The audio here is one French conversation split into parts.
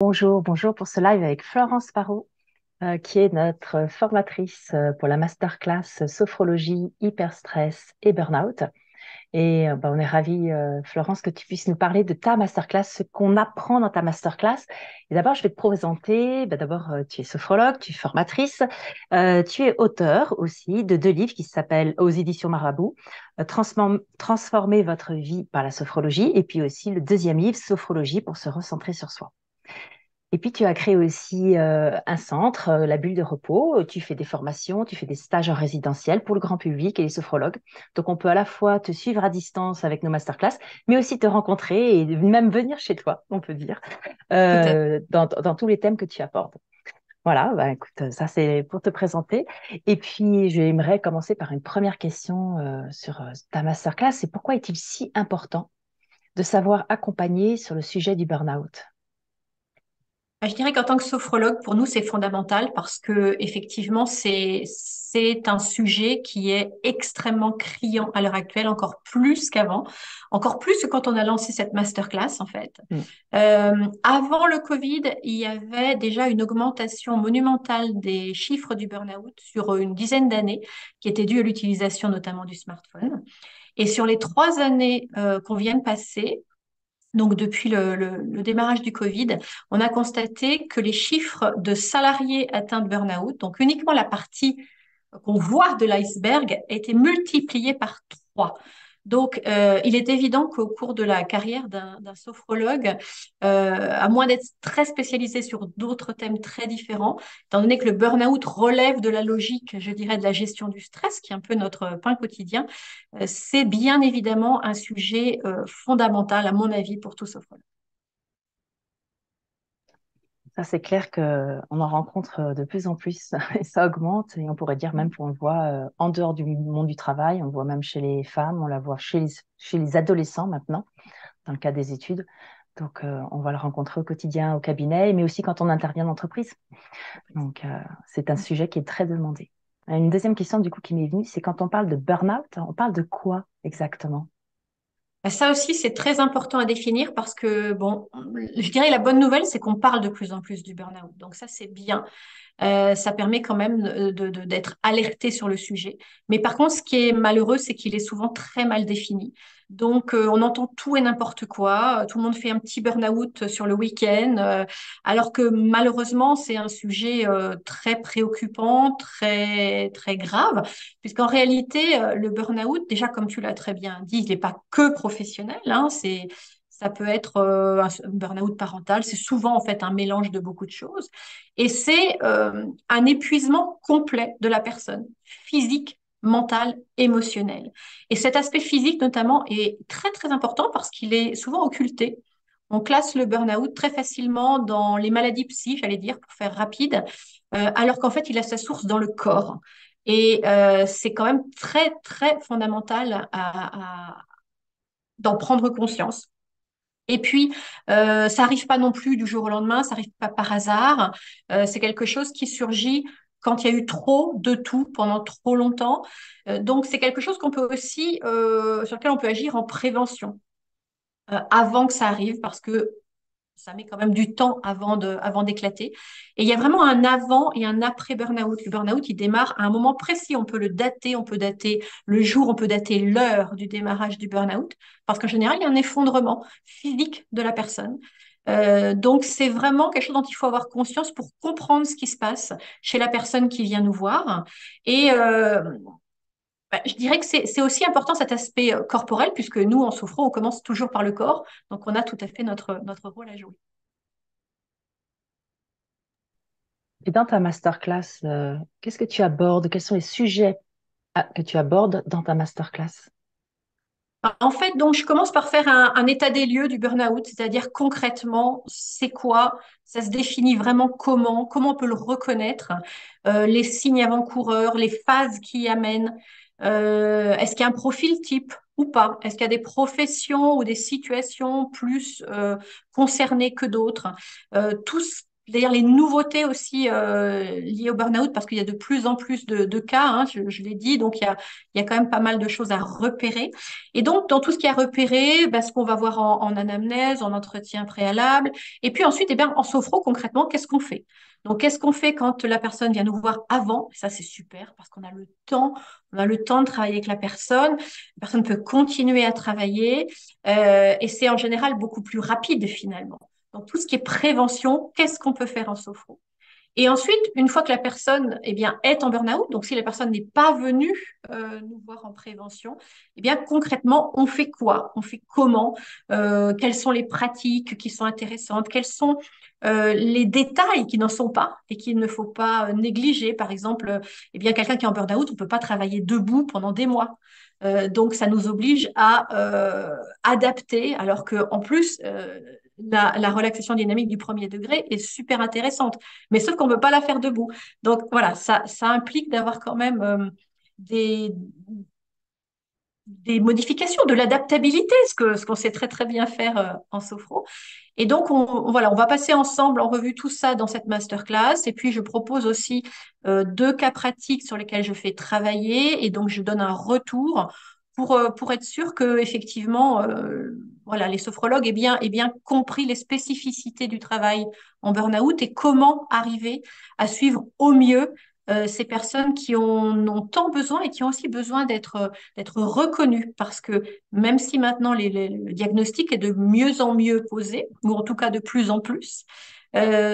Bonjour, bonjour pour ce live avec Florence Parot, qui est notre formatrice pour la masterclass sophrologie, hyperstress et burn-out. Et on est ravis, Florence, que tu puisses nous parler de ta masterclass, ce qu'on apprend dans ta masterclass. Et d'abord, je vais te présenter. D'abord, tu es sophrologue, tu es formatrice, tu es auteur aussi de deux livres qui s'appellent aux éditions Marabout, Transformer votre vie par la sophrologie, et puis aussi le deuxième livre, Sophrologie pour se recentrer sur soi. Et puis, tu as créé aussi un centre, la Bulle de Repos. Tu fais des formations, tu fais des stages en résidentiel pour le grand public et les sophrologues. Donc, on peut à la fois te suivre à distance avec nos masterclass, mais aussi te rencontrer et même venir chez toi, on peut dire, Tout à fait. dans tous les thèmes que tu abordes. Voilà, écoute, ça c'est pour te présenter. Et puis, j'aimerais commencer par une première question sur ta masterclass. C'est pourquoi est-il si important de savoir accompagner sur le sujet du burn-out? Je dirais qu'en tant que sophrologue, pour nous, c'est fondamental parce que effectivement, c'est un sujet qui est extrêmement criant à l'heure actuelle, encore plus qu'avant, encore plus que quand on a lancé cette masterclass, en fait. Mm. Avant le Covid, il y avait déjà une augmentation monumentale des chiffres du burn-out sur une dizaine d'années, qui était due à l'utilisation notamment du smartphone. Et sur les 3 années qu'on vient de passer, donc, depuis le démarrage du Covid, on a constaté que les chiffres de salariés atteints de burn-out, donc uniquement la partie qu'on voit de l'iceberg, étaient multipliés par 3. Donc, il est évident qu'au cours de la carrière d'un sophrologue, à moins d'être très spécialisé sur d'autres thèmes très différents, étant donné que le burn-out relève de la logique, je dirais, de la gestion du stress, qui est un peu notre pain quotidien, c'est bien évidemment un sujet fondamental, à mon avis, pour tout sophrologue. Ça, c'est clair qu'on en rencontre de plus en plus et ça augmente. Et on pourrait dire même qu'on le voit en dehors du monde du travail, on le voit même chez les femmes, on la voit chez les adolescents maintenant, dans le cas des études. Donc, on va le rencontrer au quotidien, au cabinet, mais aussi quand on intervient en entreprise. Donc, c'est un sujet qui est très demandé. Une deuxième question, du coup, qui m'est venue, c'est quand on parle de burn-out, on parle de quoi exactement? Ça aussi, c'est très important à définir parce que, bon, je dirais la bonne nouvelle, c'est qu'on parle de plus en plus du burn-out. Donc ça, c'est bien. Ça permet quand même d'être alerté sur le sujet. Mais par contre, ce qui est malheureux, c'est qu'il est souvent très mal défini. Donc, on entend tout et n'importe quoi. Tout le monde fait un petit burn-out sur le week-end, alors que malheureusement, c'est un sujet très préoccupant, très, très grave, puisqu'en réalité, le burn-out, déjà, comme tu l'as très bien dit, il n'est pas que professionnel, hein, ça peut être un burn-out parental. C'est souvent en fait un mélange de beaucoup de choses. Et c'est un épuisement complet de la personne, physique, mental, émotionnel. Et cet aspect physique, notamment, est très, très important parce qu'il est souvent occulté. On classe le burn-out très facilement dans les maladies psy, j'allais dire, pour faire rapide, alors qu'en fait, il a sa source dans le corps. Et c'est quand même très, très fondamental d'en prendre conscience. Et puis, ça arrive pas non plus du jour au lendemain, ça arrive pas par hasard. C'est quelque chose qui surgit quand il y a eu trop de tout pendant trop longtemps. Donc, c'est quelque chose qu'on peut aussi, sur lequel on peut agir en prévention, avant que ça arrive, parce que ça met quand même du temps avant d'éclater. Et il y a vraiment un avant et un après burn-out. Le burn-out, il démarre à un moment précis. On peut le dater, on peut dater le jour, on peut dater l'heure du démarrage du burn-out, parce qu'en général, il y a un effondrement physique de la personne. Donc, c'est vraiment quelque chose dont il faut avoir conscience pour comprendre ce qui se passe chez la personne qui vient nous voir. Et je dirais que c'est aussi important cet aspect corporel, puisque nous, en souffrant, on commence toujours par le corps. Donc, on a tout à fait notre rôle à jouer. Et dans ta masterclass, qu'est-ce que tu abordes? Quels sont les sujets que tu abordes dans ta masterclass? En fait, donc, je commence par faire un état des lieux du burn-out, c'est-à-dire concrètement, c'est quoi, ça se définit vraiment comment on peut le reconnaître, les signes avant-coureurs, les phases qui y amènent, est-ce qu'il y a un profil type ou pas, est-ce qu'il y a des professions ou des situations plus concernées que d'autres. Tout d'ailleurs les nouveautés aussi liées au burn-out, parce qu'il y a de plus en plus de cas, hein, je l'ai dit, donc il y a quand même pas mal de choses à repérer. Et donc, dans tout ce qui est à repérer, bah, ce qu'on va voir en anamnèse, en entretien préalable, et puis ensuite, eh bien, en sophro, concrètement, qu'est-ce qu'on fait? Donc, qu'est-ce qu'on fait quand la personne vient nous voir avant? Ça, c'est super parce qu'on a le temps, on a le temps de travailler avec la personne. La personne peut continuer à travailler et c'est en général beaucoup plus rapide finalement. Donc, tout ce qui est prévention, qu'est-ce qu'on peut faire en sophro? Et ensuite, une fois que la personne eh bien, est en burn-out, donc si la personne n'est pas venue nous voir en prévention, eh bien, concrètement, on fait quoi? On fait comment? Quelles sont les pratiques qui sont intéressantes? Quels sont les détails qui n'en sont pas et qu'il ne faut pas négliger? Par exemple, eh bien, quelqu'un qui est en burn-out, on ne peut pas travailler debout pendant des mois. Donc, ça nous oblige à adapter, alors qu'en plus, la relaxation dynamique du premier degré est super intéressante, mais sauf qu'on ne peut pas la faire debout. Donc voilà, ça implique d'avoir quand même des, des modifications, de l'adaptabilité, ce qu'on sait très très bien faire en sophro. Et donc voilà, on va passer ensemble en revue tout ça dans cette masterclass. Et puis je propose aussi deux cas pratiques sur lesquels je fais travailler. Et donc je donne un retour pour être sûr que effectivement, voilà, les sophrologues aient bien compris les spécificités du travail en burn-out et comment arriver à suivre au mieux ces personnes qui en ont tant besoin et qui ont aussi besoin d'être reconnues parce que même si maintenant le diagnostic est de mieux en mieux posé, ou en tout cas de plus en plus,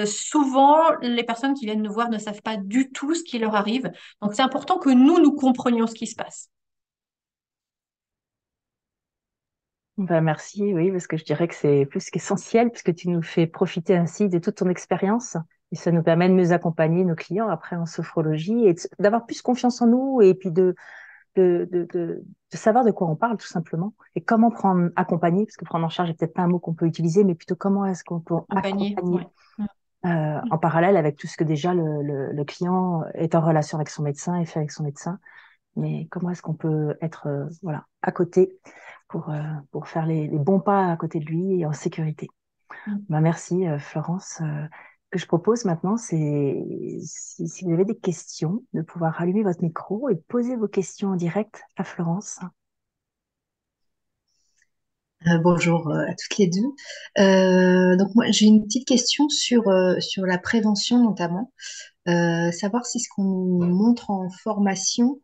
souvent les personnes qui viennent nous voir ne savent pas du tout ce qui leur arrive. Donc c'est important que nous comprenions ce qui se passe. Ben, merci, oui, parce que je dirais que c'est plus qu'essentiel, puisque tu nous fais profiter ainsi de toute ton expérience. Et ça nous permet de mieux accompagner nos clients après en sophrologie et d'avoir plus confiance en nous et puis de savoir de quoi on parle tout simplement et comment prendre, accompagner, parce que prendre en charge n'est peut-être pas un mot qu'on peut utiliser, mais plutôt comment est-ce qu'on peut Accompagner, accompagner ouais. Mm. en parallèle avec tout ce que déjà le client est en relation avec son médecin et fait avec son médecin. Mais comment est-ce qu'on peut être voilà, à côté pour faire les bons pas à côté de lui et en sécurité. Mm. Ben, merci Florence. Ce que je propose maintenant, c'est si vous avez des questions, de pouvoir allumer votre micro et poser vos questions en direct à Florence. Bonjour à toutes les deux. Donc moi j'ai une petite question sur la prévention notamment. Savoir si ce qu'on nous montre en formation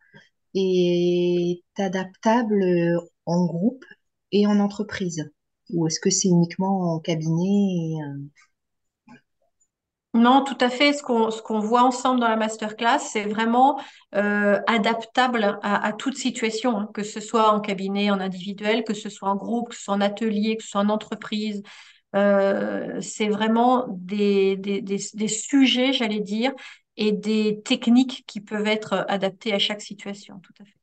est adaptable en groupe et en entreprise, ou est-ce que c'est uniquement en cabinet Non, tout à fait. Ce qu'on voit ensemble dans la masterclass, c'est vraiment adaptable à toute situation, hein, que ce soit en cabinet, en individuel, que ce soit en groupe, que ce soit en atelier, que ce soit en entreprise. C'est vraiment des sujets, j'allais dire, et des techniques qui peuvent être adaptées à chaque situation, tout à fait.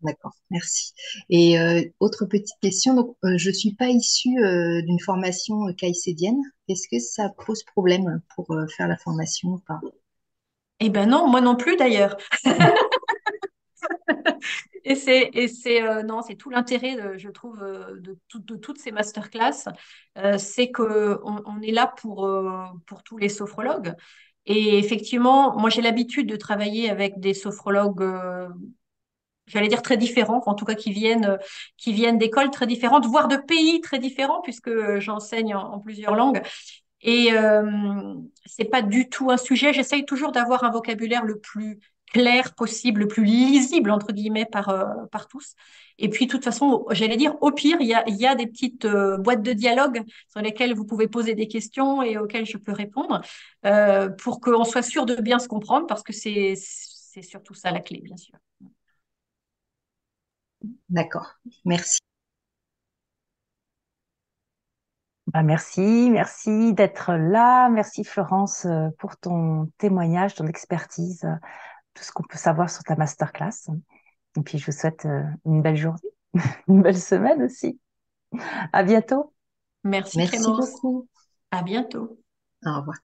D'accord, merci. Et autre petite question, donc je suis pas issue d'une formation caïcédienne. Est-ce que ça pose problème pour faire la formation ou pas? Eh ben non, moi non plus d'ailleurs. Non, c'est tout l'intérêt, je trouve, de toutes ces masterclass, c'est que on est là pour tous les sophrologues. Et effectivement, moi j'ai l'habitude de travailler avec des sophrologues, j'allais dire très différents, en tout cas qui viennent d'écoles très différentes, voire de pays très différents, puisque j'enseigne en plusieurs langues. Et c'est pas du tout un sujet. J'essaye toujours d'avoir un vocabulaire le plus clair possible, le plus lisible entre guillemets par tous. Et puis, de toute façon, j'allais dire, au pire, il y a des petites boîtes de dialogue sur lesquelles vous pouvez poser des questions et auxquelles je peux répondre pour qu'on soit sûr de bien se comprendre, parce que c'est surtout ça la clé, bien sûr. D'accord, merci. Ben, merci, merci d'être là. Merci Florence pour ton témoignage, ton expertise, tout ce qu'on peut savoir sur ta masterclass. Et puis je vous souhaite une belle journée, une belle semaine aussi. À bientôt. Merci Merci Clémence. beaucoup. À bientôt. Au revoir.